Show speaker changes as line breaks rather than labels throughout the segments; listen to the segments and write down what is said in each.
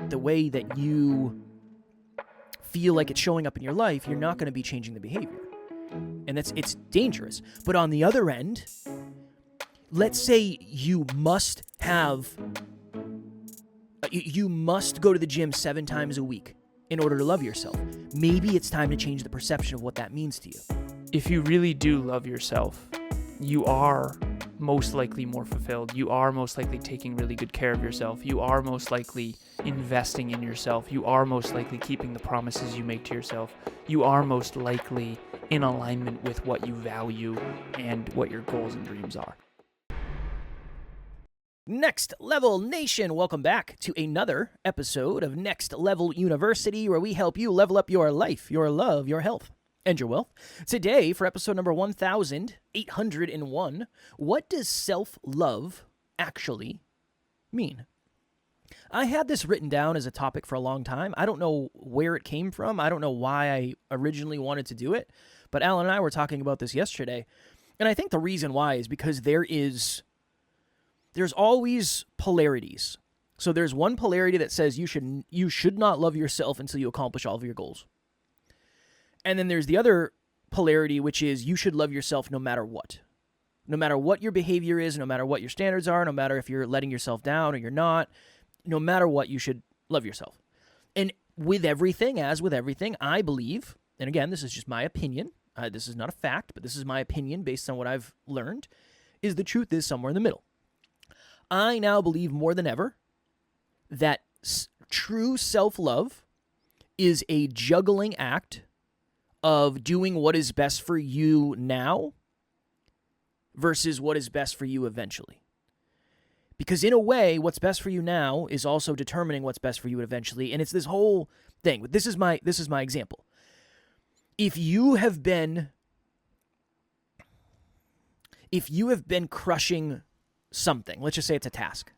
the way that you feel like it's showing up in your life, you're not going to be changing the behavior. And it's dangerous. But on the other end, let's say you must go to the gym 7 times a week in order to love yourself. Maybe it's time to change the perception of what that means to you.
If you really do love yourself, you are most likely more fulfilled. You are most likely taking really good care of yourself. You are most likely investing in yourself. You are most likely keeping the promises you make to yourself. You are most likely in alignment with what you value and what your goals and dreams are.
Next Level Nation, welcome back to another episode of Next Level University, where we help you level up your life, your love, your health, and your wealth. Today, for episode number 1801, what does self-love actually mean? I had this written down as a topic for a long time. I don't know where it came from. I don't know why I originally wanted to do it, but Alan and I were talking about this yesterday, and I think the reason why is because there's always polarities. So there's one polarity that says you should not love yourself until you accomplish all of your goals. And then there's the other polarity, which is you should love yourself no matter what. No matter what your behavior is, no matter what your standards are, no matter if you're letting yourself down or you're not, no matter what, you should love yourself. And with everything, as with everything, I believe, and again, this is just my opinion, this is not a fact, but this is my opinion based on what I've learned, is the truth is somewhere in the middle. I now believe more than ever that true self-love is a juggling act of doing what is best for you now versus what is best for you eventually. Because in a way, what's best for you now is also determining what's best for you eventually, and it's this whole thing. This is my example. If you have been crushing something, let's just say it's a task,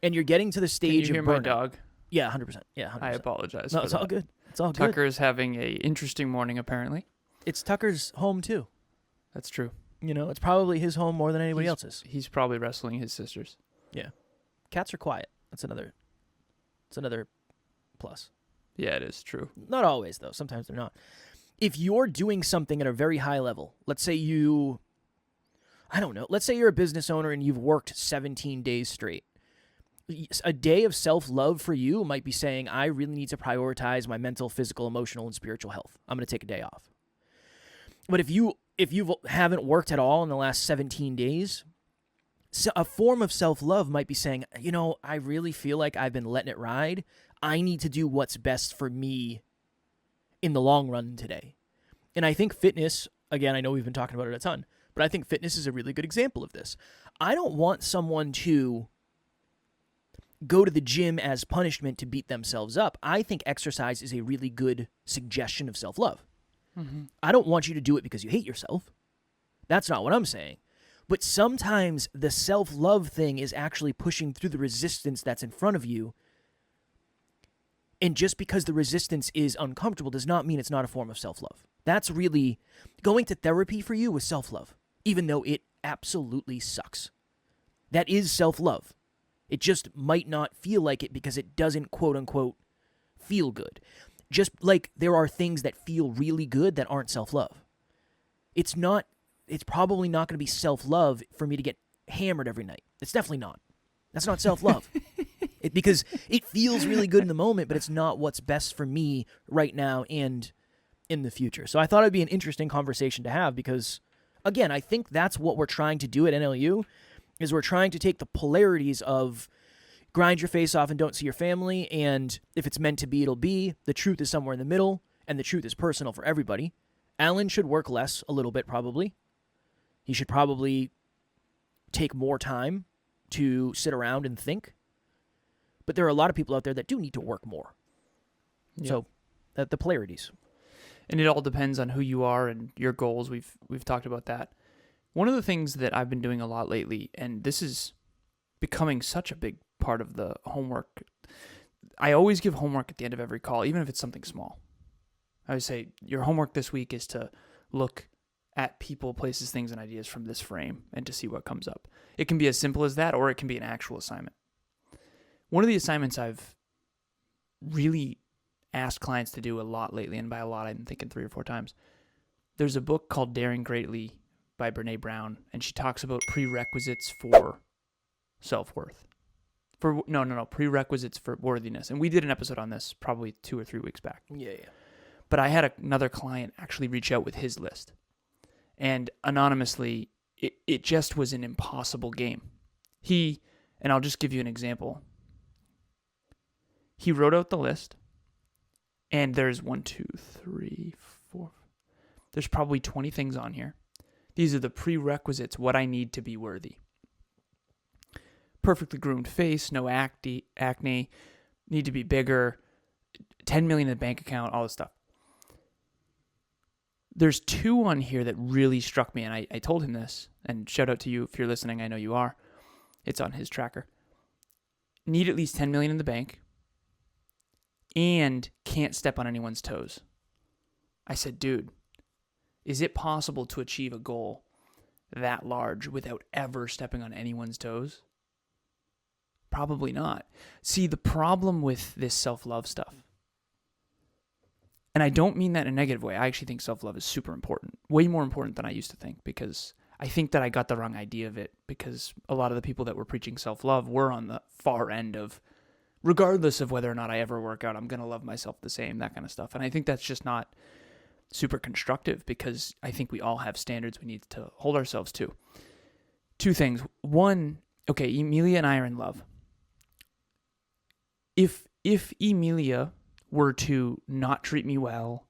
and you're getting to the stage
Can you
of
hear
burnout.
my dog?
Yeah, 100%. Yeah, 100%.
I apologize.
No,
for
it's
that.
all good. It's all good.
Tucker's having a interesting morning, apparently.
It's Tucker's home too.
That's true.
You know, it's probably his home more than anybody else's.
He's probably wrestling his sisters.
Yeah. Cats are quiet. It's another plus.
Yeah, it is true.
Not always, though. Sometimes they're not. If you're doing something at a very high level, let's say you're a business owner and you've worked 17 days straight. A day of self-love for you might be saying, I really need to prioritize my mental, physical, emotional, and spiritual health. I'm going to take a day off. But if you haven't worked at all in the last 17 days, a form of self-love might be saying, I really feel like I've been letting it ride. I need to do what's best for me in the long run today. And I think fitness, again, I know we've been talking about it a ton, but I think fitness is a really good example of this. I don't want someone to go to the gym as punishment to beat themselves up. I think exercise is a really good suggestion of self-love. Mm-hmm. I don't want you to do it because you hate yourself. That's not what I'm saying. But sometimes the self-love thing is actually pushing through the resistance that's in front of you. And just because the resistance is uncomfortable does not mean it's not a form of self-love. That's really going to therapy for you with self-love, even though it absolutely sucks. That is self-love. It just might not feel like it because it doesn't, quote-unquote, feel good. Just like there are things that feel really good that aren't self-love. It's probably not going to be self-love for me to get hammered every night. It's definitely not. That's not self-love. Because it feels really good in the moment, but it's not what's best for me right now and in the future. So I thought it'd be an interesting conversation to have because, again, I think that's what we're trying to do at NLU, is we're trying to take the polarities of grind your face off and don't see your family, and if it's meant to be, it'll be. The truth is somewhere in the middle, and the truth is personal for everybody. Alan should work less a little bit, probably. He should probably take more time to sit around and think. But there are a lot of people out there that do need to work more. Yeah. So, the polarities.
And it all depends on who you are and your goals. We've talked about that. One of the things that I've been doing a lot lately, and this is becoming such a big part of the homework, I always give homework at the end of every call, even if it's something small. I would say, your homework this week is to look at people, places, things, and ideas from this frame and to see what comes up. It can be as simple as that, or it can be an actual assignment. One of the assignments I've really asked clients to do a lot lately, and by a lot, I'm thinking 3 or 4 times. There's a book called Daring Greatly by Brene Brown, and she talks about prerequisites for self-worth. Prerequisites for worthiness. And we did an episode on this probably 2 or 3 weeks back.
Yeah.
But I had another client actually reach out with his list. And anonymously, it just was an impossible game. And I'll just give you an example. He wrote out the list, and there's 1, 2, 3, 4. There's probably 20 things on here. These are the prerequisites, what I need to be worthy. Perfectly groomed face, no acne, need to be bigger, 10 million in the bank account, all this stuff. There's 2 on here that really struck me, and I told him this, and shout out to you if you're listening, I know you are. It's on his tracker. Need at least 10 million in the bank, and can't step on anyone's toes. I said, dude, is it possible to achieve a goal that large without ever stepping on anyone's toes? Probably not. See, the problem with this self-love stuff, and I don't mean that in a negative way. I actually think self-love is super important, way more important than I used to think, because I think that I got the wrong idea of it, because a lot of the people that were preaching self-love were on the far end of, regardless of whether or not I ever work out, I'm going to love myself the same, that kind of stuff. And I think that's just not super constructive, because I think we all have standards we need to hold ourselves to. 2 things. 1, okay, Emilia and I are in love. If Emilia were to not treat me well,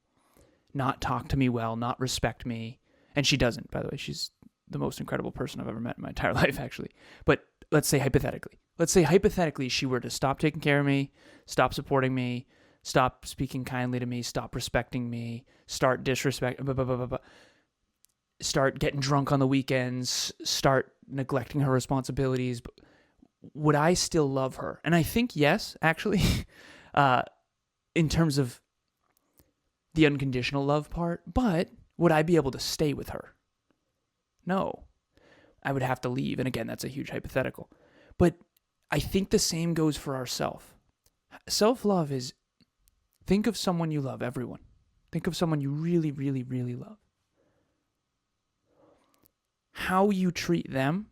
not talk to me well, not respect me, and she doesn't, by the way, she's the most incredible person I've ever met in my entire life, actually. But let's say hypothetically she were to stop taking care of me, stop supporting me, stop speaking kindly to me, stop respecting me, start disrespecting, start getting drunk on the weekends, start neglecting her responsibilities, would I still love her? And I think yes, actually, in terms of the unconditional love part, but would I be able to stay with her? No. I would have to leave. And again, that's a huge hypothetical. But I think the same goes for ourselves. Self-love is, think of someone you love, everyone. Think of someone you really, really, really love. How you treat them.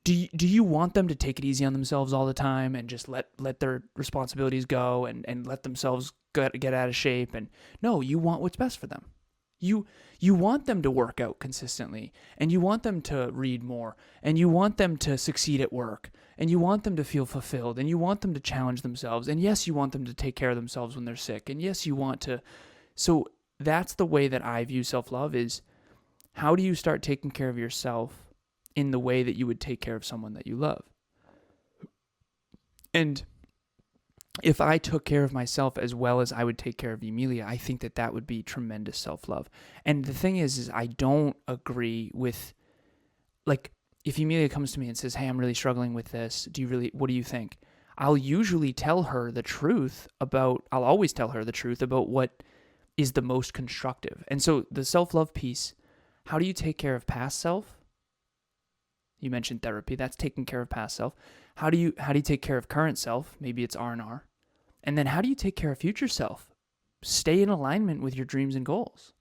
Do you want them to take it easy on themselves all the time and just let their responsibilities go and let themselves get out of shape? And no, you want what's best for them. You want them to work out consistently, and you want them to read more, and you want them to succeed at work, and you want them to feel fulfilled, and you want them to challenge themselves. And yes, you want them to take care of themselves when they're sick. And yes, you want to. So that's the way that I view self-love is, how do you start taking care of yourself in the way that you would take care of someone that you love? And if I took care of myself as well as I would take care of Emilia, I think that would be tremendous self-love. And the thing is I don't agree with, like, if Emilia comes to me and says, hey, I'm really struggling with this, what do you think? I'll usually tell her the truth I'll always tell her the truth about what is the most constructive. And so the self-love piece, how do you take care of past self? You mentioned therapy. That's taking care of past self. How do you take care of current self? Maybe it's R&R. And then how do you take care of future self? Stay in alignment with your dreams and goals.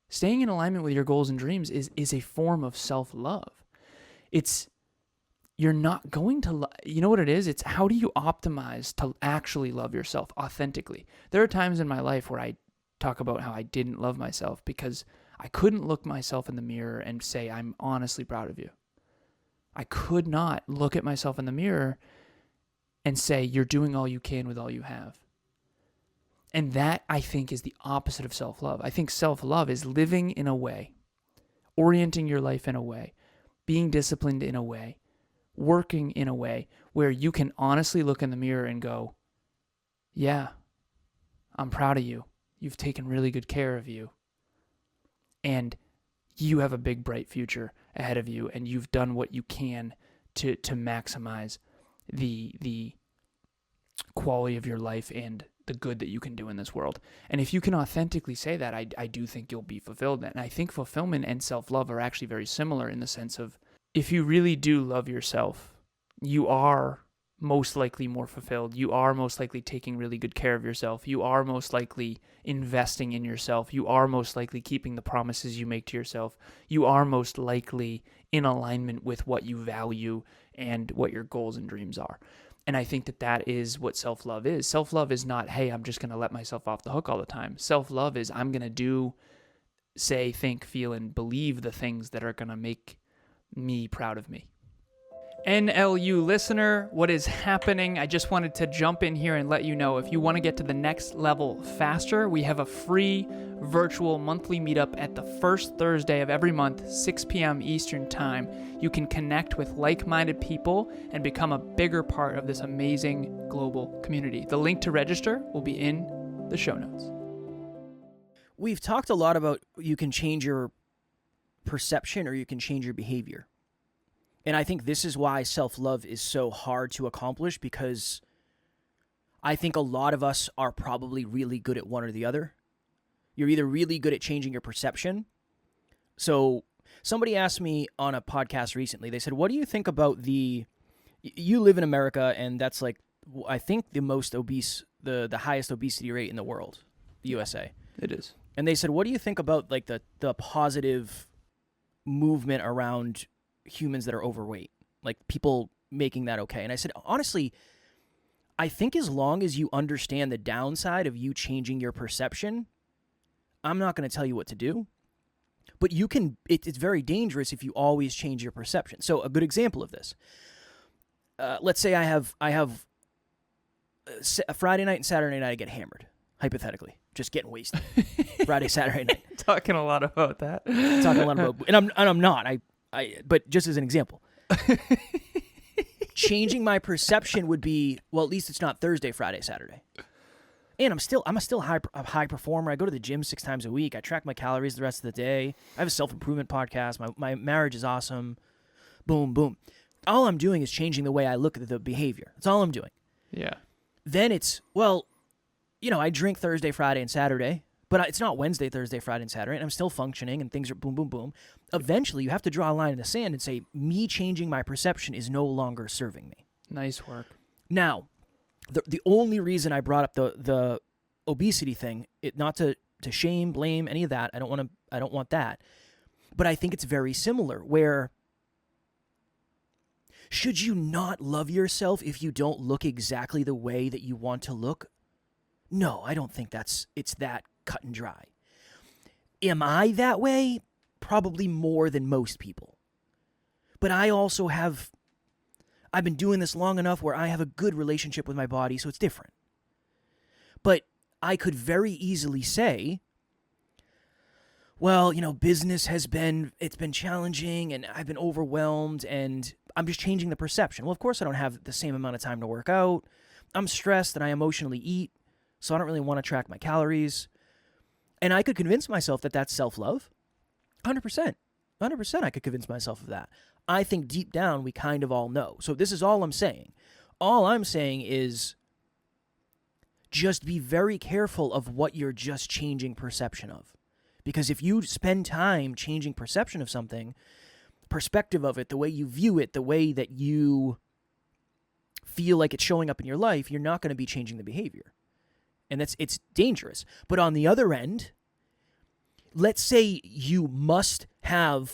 Staying in alignment with your goals and dreams is a form of self-love. You're not going to, you know what it is? It's how do you optimize to actually love yourself authentically? There are times in my life where I talk about how I didn't love myself because I couldn't look myself in the mirror and say, I'm honestly proud of you. I could not look at myself in the mirror and say, you're doing all you can with all you have. And that, I think, is the opposite of self-love. I think self-love is living in a way, orienting your life in a way, being disciplined in a way, working in a way where you can honestly look in the mirror and go, yeah, I'm proud of you. You've taken really good care of you. And you have a big, bright future ahead of you, and you've done what you can to maximize the quality of your life and the good that you can do in this world. And if you can authentically say that, I do think you'll be fulfilled. And I think fulfillment and self-love are actually very similar in the sense of, if you really do love yourself, you are most likely more fulfilled. You are most likely taking really good care of yourself. You are most likely investing in yourself. You are most likely keeping the promises you make to yourself. You are most likely in alignment with what you value and what your goals and dreams are. And I think that that is what self-love is. Self-love is not, hey, I'm just going to let myself off the hook all the time. Self-love is I'm going to do, say, think, feel, and believe the things that are going to make me proud of me. NLU listener, what is happening? I just wanted to jump in here and let you know if you want to get to the next level faster, we have a free virtual monthly meetup at the first Thursday of every month, 6 p.m. Eastern Time. You can connect with like-minded people and become a bigger part of this amazing global community. The link to register will be in the show notes.
We've talked a lot about you can change your perception or you can change your behavior. And I think this is why self-love is so hard to accomplish, because I think a lot of us are probably really good at one or the other. You're either really good at changing your perception. So somebody asked me on a podcast recently, they said, what do you think about you live in America, and that's like, I think the most obese, the highest obesity rate in the world, the USA.
It is.
And they said, what do you think about like the positive movement around humans that are overweight, like people making that okay? And I said, honestly, I think as long as you understand the downside of you changing your perception, I'm not going to tell you what to do, but you can, it's very dangerous if you always change your perception. So a good example of this, let's say I have a Friday night and Saturday night I get hammered, hypothetically, just getting wasted. Friday, Saturday night.
Talking a lot about that.
Talking a lot about, and I'm not, but just as an example, changing my perception would be, well, at least it's not Thursday, Friday, Saturday. And I'm still a high performer. I go to the gym 6 times a week. I track my calories the rest of the day. I have a self-improvement podcast. My marriage is awesome. Boom, boom. All I'm doing is changing the way I look at the behavior. That's all I'm doing.
Yeah.
Then it's, well, I drink Thursday, Friday, and Saturday, but it's not Wednesday, Thursday, Friday, and Saturday, and I'm still functioning, and things are boom, boom, boom. Eventually, you have to draw a line in the sand and say, me changing my perception is no longer serving me.
Nice work.
Now, the only reason I brought up the obesity thing, not to shame, blame, any of that. I don't want that. But I think it's very similar, where should you not love yourself if you don't look exactly the way that you want to look? No, I don't think it's that cut and dry. Am I that way? Probably more than most people. But I also I've been doing this long enough where I have a good relationship with my body, so it's different. But I could very easily say, well, business it's been challenging, and I've been overwhelmed, and I'm just changing the perception. Well, of course I don't have the same amount of time to work out. I'm stressed and I emotionally eat, so I don't really want to track my calories. And I could convince myself that that's self-love. 100%. 100% I could convince myself of that. I think deep down we kind of all know. So this is all I'm saying. All I'm saying is just be very careful of what you're just changing perception of. Because if you spend time changing perception of something, perspective of it, the way you view it, the way that you feel like it's showing up in your life, you're not going to be changing the behavior. And it's dangerous. But on the other end, let's say you must go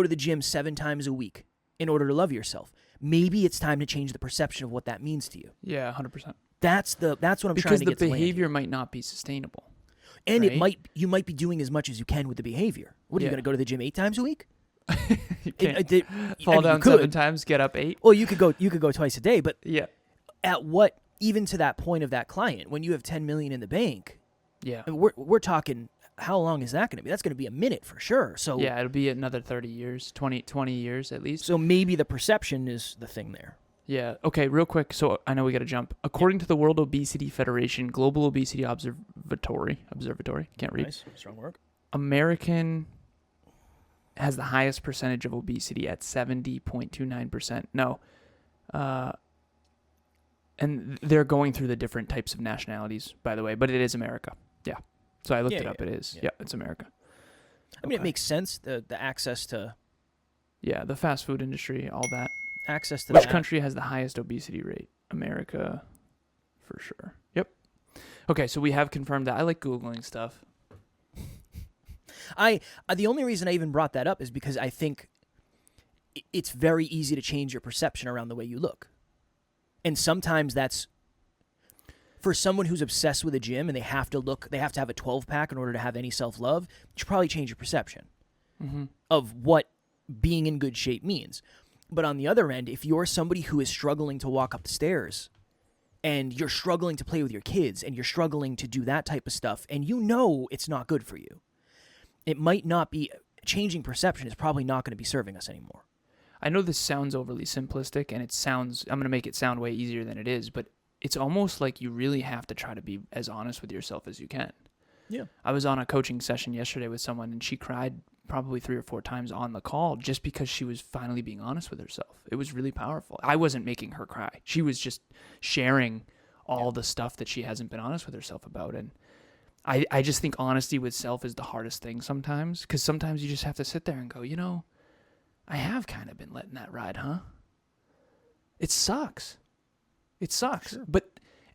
to the gym 7 times a week in order to love yourself. Maybe it's time to change the perception of what that means to you.
Yeah, 100%.
That's what I'm trying to get to.
Because the behavior might not be sustainable.
And
right?
you might be doing as much as you can with the behavior. What, are you going to go to the gym 8 times a week?
You can't fall down 7 times, get up 8.
Well, you could go twice a day, but
yeah.
At what, even to that point of that client, when you have 10 million in the bank,
yeah,
we're talking, how long is that going to be? That's going to be a minute for sure. So
yeah, it'll be another 30 years, 20 years at least.
So maybe the perception is the thing there.
Yeah. Okay, real quick. So I know we got to jump. According to the World Obesity Federation Global Obesity Observatory, can't read.
Nice, strong work.
American has the highest percentage of obesity at 70.29%. No. And they're going through the different types of nationalities, by the way, but it is America. Yeah. So I looked it up. It is. Yeah, it's America.
I mean, it makes sense, the access to...
Yeah, the fast food industry, all that.
access to
Which
that.
country has the highest obesity rate? America, for sure. Yep. Okay, so we have confirmed that. I like Googling stuff.
The only reason I even brought that up is because I think it's very easy to change your perception around the way you look. And sometimes that's, for someone who's obsessed with a gym and they have to have a 12-pack in order to have any self-love, you should probably change your perception of what being in good shape means. But on the other end, if you're somebody who is struggling to walk up the stairs and you're struggling to play with your kids and you're struggling to do that type of stuff and you know it's not good for you, it might not be, changing perception is probably not going to be serving us anymore.
I know this sounds overly simplistic, and I'm going to make it sound way easier than it is, but it's almost like you really have to try to be as honest with yourself as you can.
Yeah.
I was on a coaching session yesterday with someone, and she cried probably 3 or 4 times on the call just because she was finally being honest with herself. It was really powerful. I wasn't making her cry. She was just sharing all the stuff that she hasn't been honest with herself about, and I just think honesty with self is the hardest thing sometimes, because sometimes you just have to sit there and go, I have kind of been letting that ride, huh? It sucks. It sucks.
Sure.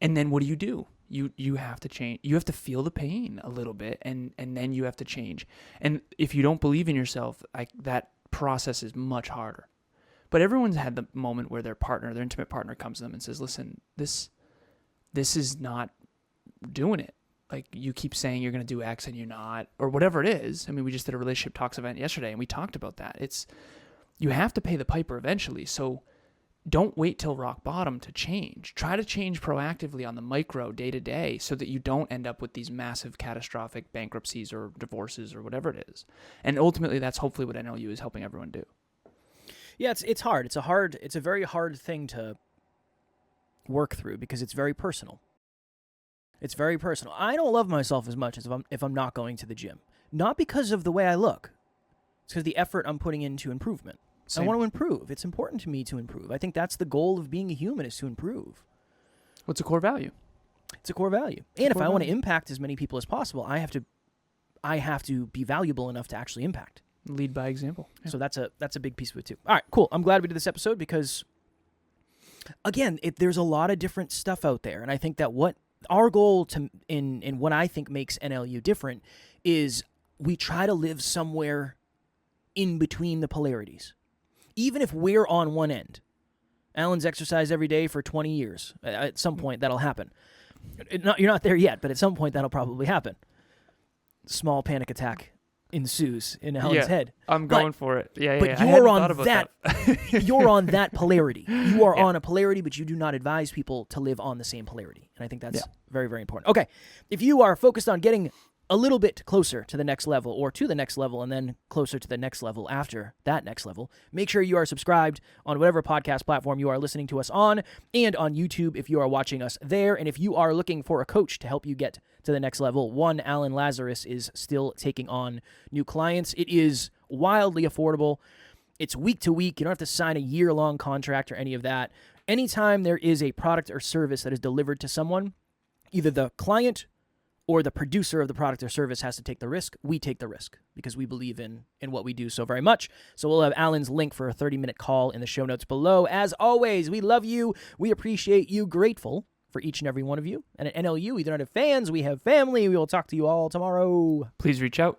And then what do? You have to change. You have to feel the pain a little bit, and then you have to change. And if you don't believe in yourself, that process is much harder. But everyone's had the moment where their intimate partner comes to them and says, listen, this is not doing it. Like, you keep saying you're going to do X and you're not, or whatever it is. I mean, we just did a relationship talks event yesterday and we talked about that. You have to pay the piper eventually. So don't wait till rock bottom to change. Try to change proactively on the micro day to day so that you don't end up with these massive catastrophic bankruptcies or divorces or whatever it is. And ultimately, that's hopefully what NLU is helping everyone do.
Yeah, it's hard. It's a very hard thing to work through because it's very personal. It's very personal. I don't love myself as much as if I'm not going to the gym. Not because of the way I look. It's because of the effort I'm putting into improvement. Same. I want to improve. It's important to me to improve. I think that's the goal of being a human, is to improve.
What's a core value?
It's a core value. And if I want to impact as many people as possible, I have to be valuable enough to actually impact.
Lead by example.
Yeah. So that's a big piece of it too. All right, cool. I'm glad we did this episode because, again, there's a lot of different stuff out there. And I think that what our goal in what I think makes NLU different is we try to live somewhere in between the polarities. Even if we're on one end. Alan's exercised every day for 20 years. At some point, that'll happen. You're not there yet, but at some point, that'll probably happen. Small panic attack ensues in Alan's head.
I'm going for it. Yeah.
But you're on that. You're on that polarity. You are on a polarity, but you do not advise people to live on the same polarity. And I think that's very, very important. Okay, if you are focused on getting a little bit closer to the next level, or to the next level and then closer to the next level after that next level, make sure you are subscribed on whatever podcast platform you are listening to us on, and on YouTube if you are watching us there. And if you are looking for a coach to help you get to the next level, one Alan Lazarus is still taking on new clients. It is wildly affordable. It's week to week. You don't have to sign a year-long contract or any of that. Anytime there is a product or service that is delivered to someone, either the client or the producer of the product or service has to take the risk. We take the risk because we believe in what we do so very much. So we'll have Alan's link for a 30-minute call in the show notes below. As always, we love you. We appreciate you. Grateful for each and every one of you. And at NLU, we do not have fans. We have family. We will talk to you all tomorrow.
Please reach out.